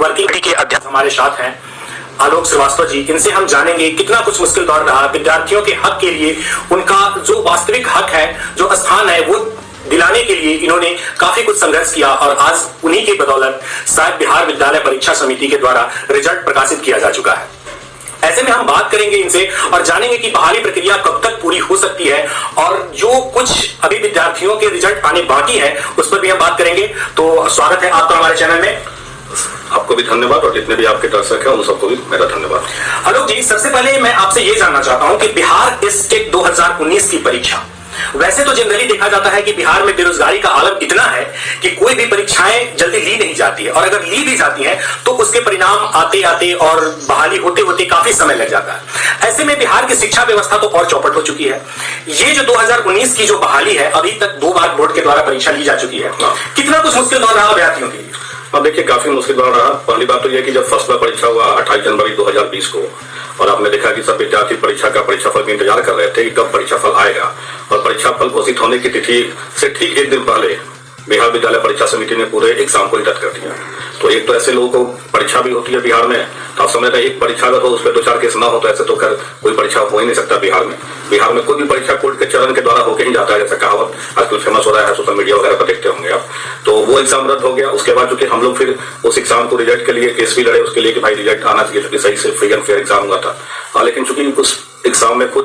Working committee के अध्यक्ष हमारे साथ हैं आलोक श्रीवास्तव जी। इनसे हम जानेंगे कितना कुछ मुश्किल दौर रहा विद्यार्थियों के हक के लिए, उनका जो वास्तविक हक है, जो स्थान है, वो दिलाने के लिए इन्होंने काफी कुछ संघर्ष किया और आज उन्हीं की बदौलत शायद बिहार विद्यालय परीक्षा समिति के द्वारा रिजल्ट प्रकाशित किया जा चुका है। ऐसे में हम बात करेंगे इनसे और जानेंगे कि बहाली प्रक्रिया कब तक पूरी हो सकती है और जो कुछ अभी विद्यार्थियों के रिजल्ट आने बाकी है उस पर भी हम बात करेंगे। तो स्वागत है आपका हमारे चैनल में। आपको भी धन्यवाद और जितने भी आपके दर्शक हैं उन सबको भी मेरा धन्यवाद। आलोक जी, सबसे पहले मैं आपसे ये जानना चाहता हूं कि बिहार स्टेट 2019 की परीक्षा, वैसे तो जनरली देखा जाता है कि बिहार में बेरोजगारी का आलम इतना है कि कोई भी परीक्षाएं जल्दी ली नहीं जाती है और अगर ली भी जाती हैं तो उसके परिणाम आते आते और बहाली होते होते काफी समय लग जाता है। ऐसे में बिहार की शिक्षा व्यवस्था तो और चौपट हो चुकी है। ये जो 2019 की जो बहाली है, अभी तक 2 बार बोर्ड के द्वारा परीक्षा ली जा चुकी है, कितना कुछ मुश्किल दौर रहा अभ्यर्थियों के लिए? अब देखिए, काफी मुश्किल दौर रहा। पहली बात तो यह कि जब फर्स्ट बार परीक्षा हुआ 28 जनवरी 2020 को और आपने देखा कि सब विद्यार्थी परीक्षा का परीक्षाफल का इंतजार कर रहे थे कि कब परीक्षाफल आएगा, और परीक्षाफल घोषित होने की तिथि से ठीक एक दिन पहले बिहार विद्यालय परीक्षा समिति ने पूरे एग्जाम को रद्द कर दिया। तो एक तो ऐसे लोगों को परीक्षा भी होती है बिहार में, तो आप समझ रहे हैं एक परीक्षा अगर हो उस पर 2-4 केस ना हो तो ऐसे तो खैर कोई परीक्षा हो ही नहीं सकता बिहार में। बिहार में कोई भी परीक्षा कोर्ट के चरण के द्वारा होके ही जाता है, जैसा कहावत आजकल फेमस हो रहा है, सोशल मीडिया वगैरह पर देखते होंगे आप। तो वो एग्जाम रद्द हो गया। उसके बाद चूंकि हम लोग फिर उस एग्जाम को रिजल्ट के लिए केस भी लड़े उसके लिए कि भाई रिजल्ट आना चाहिए, क्योंकि सही से फ्री एंड फेयर एग्जाम हुआ था। लेकिन चूंकि उस एग्जाम में खुद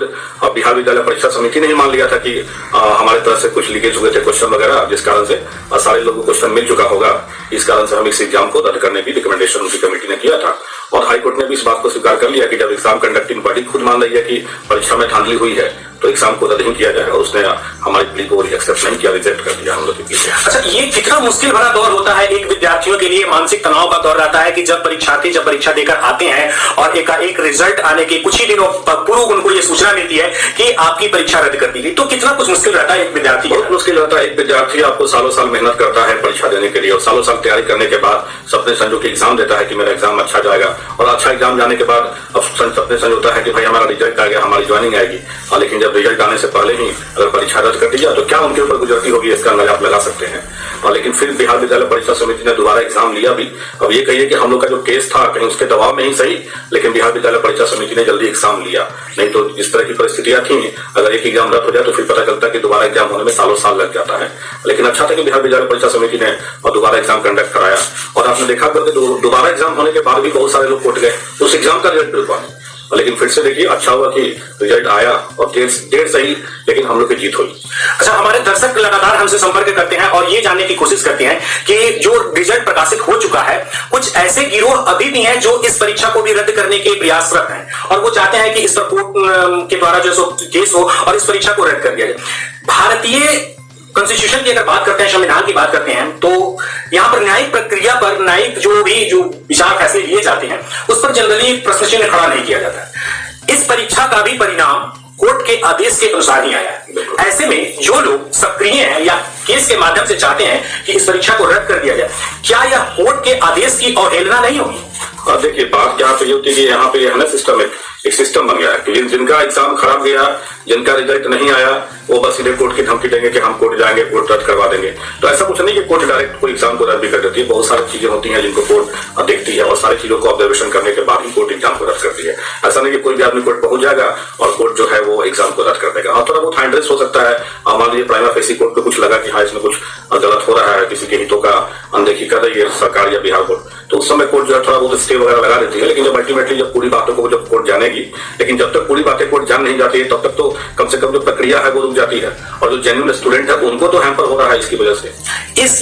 बिहार विद्यालय परीक्षा समिति ने ही मान लिया था कि हमारे तरफ से कुछ लीकेज हुए थे क्वेश्चन वगैरह, जिस कारण से सारे लोगों को क्वेश्चन मिल चुका होगा, इस कारण से हम इस एग्जाम को रद्द करने की रिकमेंडेशन उनकी कमेटी ने किया था। और हाईकोर्ट ने भी इस बात को स्वीकार कर लिया कि जब एग्जाम कंडक्टिंग बॉडी खुद मान रही है कि परीक्षा में धांधली हुई है तो एग्जाम को रद्द नहीं किया जाए, और उसने हमारी प्ली को एक्सेप्ट नहीं किया, रिजेक्ट कर दिया हम लोग के पीछे। अच्छा, ये कितना मुश्किल भरा दौर होता है एक विद्यार्थियों के लिए, मानसिक तनाव का दौर रहता है कि जब परीक्षार्थी जब परीक्षा देकर आते हैं और एक रिजल्ट आने के कुछ ही दिनों पूर्व उनको ये सूचना मिलती है कि आपकी परीक्षा रद्द कर दी गई, तो कितना कुछ मुश्किल रहता है एक विद्यार्थी? बहुत मुश्किल रहता है। एक विद्यार्थी आपको सालों साल मेहनत करता है परीक्षा देने के लिए और सालों साल तैयारी करने के बाद सपने संजो के एग्जाम देता है कि मेरा एग्जाम अच्छा जाएगा, और अच्छा एग्जाम जाने के बाद अब सपने संजोता है कि भाई हमारा रिजल्ट आ गया, हमारी ज्वाइनिंग आएगी। लेकिन जब रिजल्ट आने से पहले ही अगर परीक्षा रद्द कर दी जाए तो क्या उनके ऊपर गुजरती होगी, इसका अंदाजा आप लगा सकते हैं। लेकिन फिर बिहार विद्यालय परीक्षा समिति ने दोबारा एग्जाम लिया भी। अब ये कहिए कि हम लोग का जो केस था कहीं उसके दबाव में ही सही, लेकिन बिहार विद्यालय परीक्षा समिति ने जल्दी एग्जाम लिया। नहीं तो इस तरह की परिस्थितियां थी, अगर एक एग्जाम रद्द हो जाए तो फिर पता चलता है कि दोबारा एग्जाम होने में सालों साल लग जाता है। लेकिन अच्छा था कि बिहार विद्यालय परीक्षा समिति ने दोबारा एग्जाम कंडक्ट कराया, और आपने देखा कि दोबारा एग्जाम होने के बाद भी बहुत सारे लोग कोर्ट गए उस एग्जाम का रिजल्ट बिल्कुल। लेकिन फिर से देखिए, अच्छा हुआ कि रिजल्ट आया और देर सही, लेकिन हम लोग की जीत हुई। अच्छा, हमारे दर्शक लगातार हमसे संपर्क करते हैं और ये जानने की कोशिश करते हैं कि जो रिजल्ट प्रकाशित हो चुका है, कुछ ऐसे गिरोह अभी भी हैं जो इस परीक्षा को भी रद्द करने के प्रयासरत हैं और वो चाहते हैं कि इस पर कोर्ट के द्वारा जो केस हो और इस परीक्षा को रद्द कर दिया जाए। भारतीय कॉन्स्टिट्यूशन की अगर बात करते हैं, संविधान की बात करते हैं, तो यहाँ पर न्यायिक प्रक्रिया पर न्यायिक जो विचार फैसले लिए जाते हैं उस पर जनरली प्रश्न चिन्ह खड़ा नहीं किया जाता है। इस परीक्षा का भी परिणाम कोर्ट के आदेश के अनुसार ही आया है। ऐसे में जो लोग सक्रिय हैं या केस के माध्यम से चाहते हैं कि इस परीक्षा को रद्द कर दिया जाए, क्या यह कोर्ट के आदेश की अवहेलना नहीं होगी? देखिए, बात यहाँ पे ये होती है कि यहाँ पे है ना सिस्टम एक सिस्टम बन गया है कि जिनका एग्जाम खराब गया, जिनका रिजल्ट नहीं आया, वो बस सीधे कोर्ट की धमकी देंगे कि हम कोर्ट जाएंगे, कोर्ट रद्द करवा देंगे। तो ऐसा कुछ नहीं कि कोर्ट डायरेक्ट कोई एग्जाम को रद्द भी कर देती है। बहुत सारी चीजें होती हैं जिनको कोर्ट देखती है और सारी चीजों को ऑब्जर्वेशन करने के बाद ही कोर्ट एग्जाम को रद्द करती है। ऐसा नहीं कि कोई भी आदमी कोर्ट पहुंच जाएगा और कोर्ट जो है वो एग्जाम को रद्द कर देगा। और थोड़ा बहुत हाइंड्रेस हो सकता है, मान लीजिए प्राइमा फेसी कोर्ट को कुछ लगा कि हाँ इसमें कुछ गलत हो रहा है, किसी के हितों का अनदेखी कर रही है सरकार या बिहार कोर्ट, तो उस समय कोर्ट जो है थोड़ा बहुत स्टे वगैरह लगा देती है। लेकिन जब अल्टीमेटली जब पूरी बातों को जब कोर्ट जानेगी, लेकिन जब तक पूरी बातें कोर्ट जान नहीं जाती है तब तक तो कम से कम जो प्रक्रिया है वो रुक जाती है, और जो जेन्युइन स्टूडेंट है उनको तो हैम्पर हो रहा है इसकी वजह से।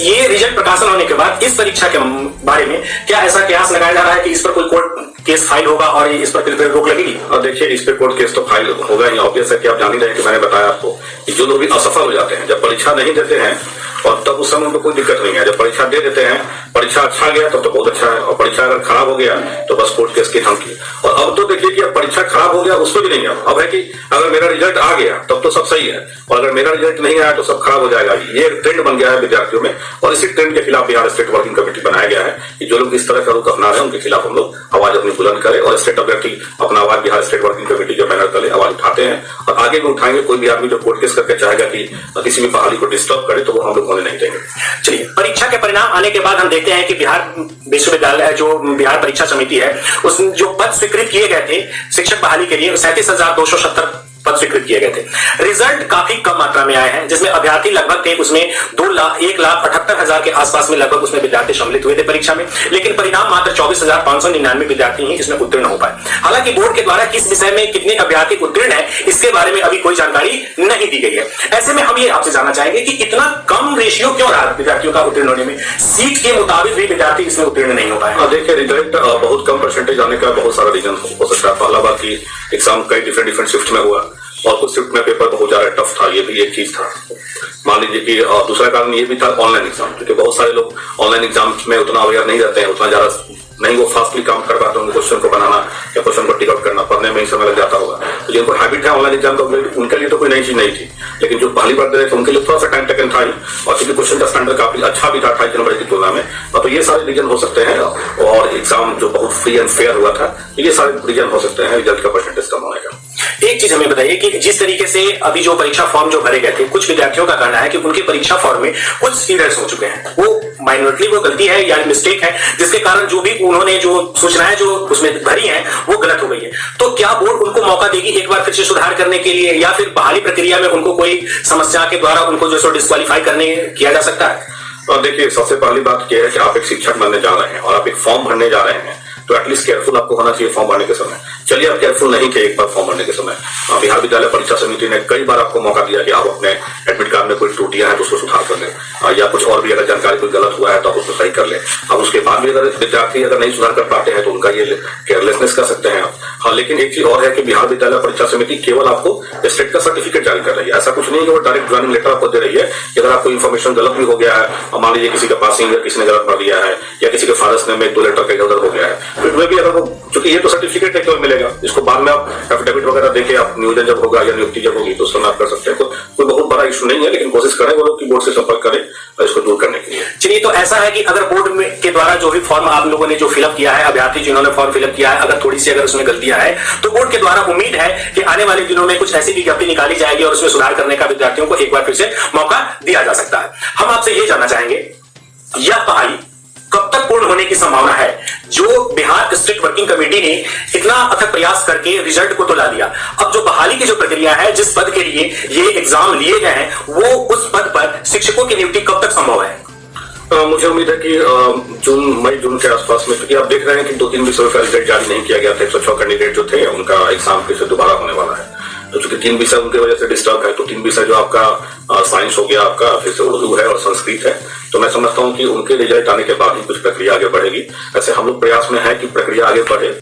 ये रिजल्ट प्रकाशन होने के बाद इस परीक्षा के बारे में क्या ऐसा कयास लगाया जा रहा है कि इस पर कोई कोर्ट केस फाइल होगा और इस पर फिर रोक लगेगी? और देखिए, इस पे कोर्ट केस तो फाइल होगा ही, ऑब्वियस है कि आप जान ही रहे हैं कि मैंने बताया आपको कि जो लोग भी असफल हो जाते हैं, जब परीक्षा नहीं देते हैं और तब उस समय उनको कोई दिक्कत नहीं है, जब परीक्षा दे देते हैं, परीक्षा अच्छा गया तब तो बहुत अच्छा है, और परीक्षा अगर खराब हो गया तो बस कोर्ट केस की धमकी। और अब तो देखिए कि अब परीक्षा खराब हो गया उसमें भी नहीं, अब है कि अगर मेरा रिजल्ट आ गया तब तो सब सही है, और अगर मेरा रिजल्ट नहीं आया तो सब खराब हो जाएगा। ये ट्रेंड बन गया है विद्यार्थियों में, और इसी ट्रेंड के खिलाफ बिहार स्टेट वर्किंग कमेटी बनाया गया है कि जो लोग इस तरह का रुख अपना रहे हैं उनके खिलाफ हम लोग आवाज अपनी बुलंद करें, और स्टेट अभ्यर्थी अपना आवाज बिहार स्टेट वर्किंग कमेटी के बैनर तले आवाज उठाते हैं। और आगे भी उठाएंगे। कोई भी आदमी जो कोर्ट केस करके चाहेगा कि किसी भी बहाली को डिस्टर्ब करे तो वो हम लोग होने नहीं देंगे। चलिए, परीक्षा के परिणाम आने के बाद हम देखते हैं कि बिहार विश्वविद्यालय जो बिहार परीक्षा समिति है, उस जो पद स्वीकृत किए गए थे शिक्षक बहाली के लिए 37,270 पद स्वीकृत किए गए थे। रिजल्ट काफी कम मात्रा में आए हैं, जिसमें अभ्यर्थी लगभग थे उसमें 1,78,000 के आसपास में लगभग उसमें विद्यार्थी सम्मिलित हुए थे परीक्षा में, लेकिन परिणाम मात्र 24,599 विद्यार्थी ही इसमें उत्तीर्ण हो पाए। हालांकि बोर्ड के द्वारा किस विषय में कितने अभ्यर्थी उत्तीर्ण है इसके बारे में अभी कोई जानकारी नहीं दी गई है। ऐसे में हम ये आपसे जानना चाहेंगे कि इतना कम रेशियो क्यों रहा विद्यार्थियों का उत्तीर्ण होने में? सीट के मुताबिक भी विद्यार्थी इसमें उत्तीर्ण नहीं हो पाए। देखिए, रिजल्ट बहुत कम परसेंटेज आने का बहुत सारा रीजन हो सकता है। पहला बात की एग्जाम कई डिफरेंट शिफ्ट में हुआ और कुछ शिफ्ट में पेपर बहुत ज्यादा टफ था, ये भी एक चीज था। मान लीजिए कि दूसरा कारण ये भी था ऑनलाइन एग्जाम, क्योंकि बहुत सारे लोग ऑनलाइन एग्जाम में उतना अवेयर नहीं रहते हैं, उतना ज्यादा नहीं वो फास्टली काम कर पाते होंगे। क्वेश्चन को बनाना या क्वेश्चन को टिक आउट करना, पढ़ने में ही समय लग जाता होगा। तो जिनको हैबिट है ऑनलाइन एग्जाम का, उनके लिए तो कोई नई चीज नहीं थी, लेकिन जो पहली बार दे रहे थे उनके लिए थोड़ा सा टाइम टेकन था ही। और क्योंकि क्वेश्चन का स्टैंडर्ड काफी अच्छा भी था 28 जनवरी की तुलना में, तो ये सारे रीजन हो सकते हैं। और एग्जाम जो बहुत फ्री एंड फेयर हुआ था, ये सारे रीजन हो सकते हैं रिजल्ट का परसेंटेज कम होने का। एक चीज हमें बताइए कि जिस तरीके से अभी जो परीक्षा फॉर्म जो भरे गए थे, कुछ विद्यार्थियों का कहना है कि उनके परीक्षा फॉर्म में कुछ एरर्स हो चुके हैं, वो माइनॉरिटी वो गलती है या मिस्टेक है, जिसके कारण जो भी उन्होंने जो सूचनाएं जो उसमें भरी हैं वो गलत हो गई है। तो क्या बोर्ड उनको मौका देगी एक बार फिर से सुधार करने के लिए, या फिर बहाली प्रक्रिया में उनको कोई समस्या के द्वारा उनको जो सो डिस्क्वालीफाई करने किया जा सकता है? और देखिए, सबसे पहली बात यह है कि आप एक शिक्षक बनने जा रहे हैं और आप एक फॉर्म भरने जा रहे हैं, तो एटलीस्ट केयरफुल आपको होना चाहिए फॉर्म भरने के समय। चलिए, आप केयरफुल नहीं थे एक बार फॉर्म भरने के समय, बिहार विद्यालय परीक्षा समिति ने कई बार आपको मौका दिया कि आप अपने एडमिट कार्ड में कोई त्रुटियां हैं तो उसको सुधार कर लें, या कुछ और भी अगर जानकारी कोई गलत हुआ है तो आप उसको सही कर लें। अब उसके बाद भी अगर विद्यार्थी अगर नहीं सुधार कर पाते हैं तो उनका ये केयरलेसनेस कर सकते हैं आप। हाँ, लेकिन एक चीज और है कि बिहार विद्यालय परीक्षा समिति केवल आपको स्टेट का सर्टिफिकेट जारी कर रही है। ऐसा कुछ नहीं है कि वो डायरेक्ट ज्वाइनिंग लेटर आपको दे रही है कि अगर आपको इन्फॉर्मेशन गलत भी हो गया है, मान लीजिए किसी का पासिंग या किसी ने गलत भर दिया है, या किसी के फादर्स ने में 2 लेटर का इधर उधर हो गया है, तो इसमें भी अगर वो, चूंकि ये तो सर्टिफिकेट है केवल मिलेगा, इसको बाद में आप एफिडेविट वगैरह देके आप नियोजन जब होगा या नियुक्ति जब होगी तो उसमें आप कर सकते हैं। तो कोई बहुत बड़ा इशू नहीं है, लेकिन कोशिश करें वो लोग कि बोर्ड से संपर्क करें इसको दूर करने के लिए। चलिए, तो ऐसा है कि अगर बोर्ड में के द्वारा जो भी फॉर्म आप लोगों ने जो फिलअप किया है, अभ्यर्थी जिन्होंने फॉर्म फिलअप किया है, अगर थोड़ी सी अगर उसमें गलतियां है तो बोर्ड के द्वारा उम्मीद है कि आने वाले दिनों में कुछ ऐसी विज्ञप्ति निकाली जाएगी और उसमें सुधार करने का विद्यार्थियों को एक बार फिर से मौका दिया जा सकता है। हम आपसे ये जानना चाहेंगे, यह बहाली कब तक पूर्ण होने की संभावना है? जो बिहार स्टेट वर्किंग कमेटी ने इतना अथक प्रयास करके रिजल्ट को तो ला दिया, अब जो बहाली की जो प्रक्रिया है, जिस पद के लिए ये एग्जाम लिए गए हैं, वो उस पद पर शिक्षकों की नियुक्ति कब तक संभव है? मुझे उम्मीद है कि मई जून के आसपास में, क्योंकि आप देख रहे हैं कि 2-3 विषयों का रिजल्ट जारी नहीं किया गया था। 106 कैंडिडेट जो थे उनका एग्जाम फिर से दोबारा होने वाला है। तो चूंकि 3 विषय उनकी वजह से डिस्टर्ब है, तो 3 विषय जो आपका साइंस हो गया, आपका फिर से उर्दू है और संस्कृत है, तो मैं समझता हूं कि उनके रिजल्ट आने के बाद ही कुछ प्रक्रिया आगे बढ़ेगी। ऐसे हम लोग प्रयास में है कि प्रक्रिया आगे बढ़े।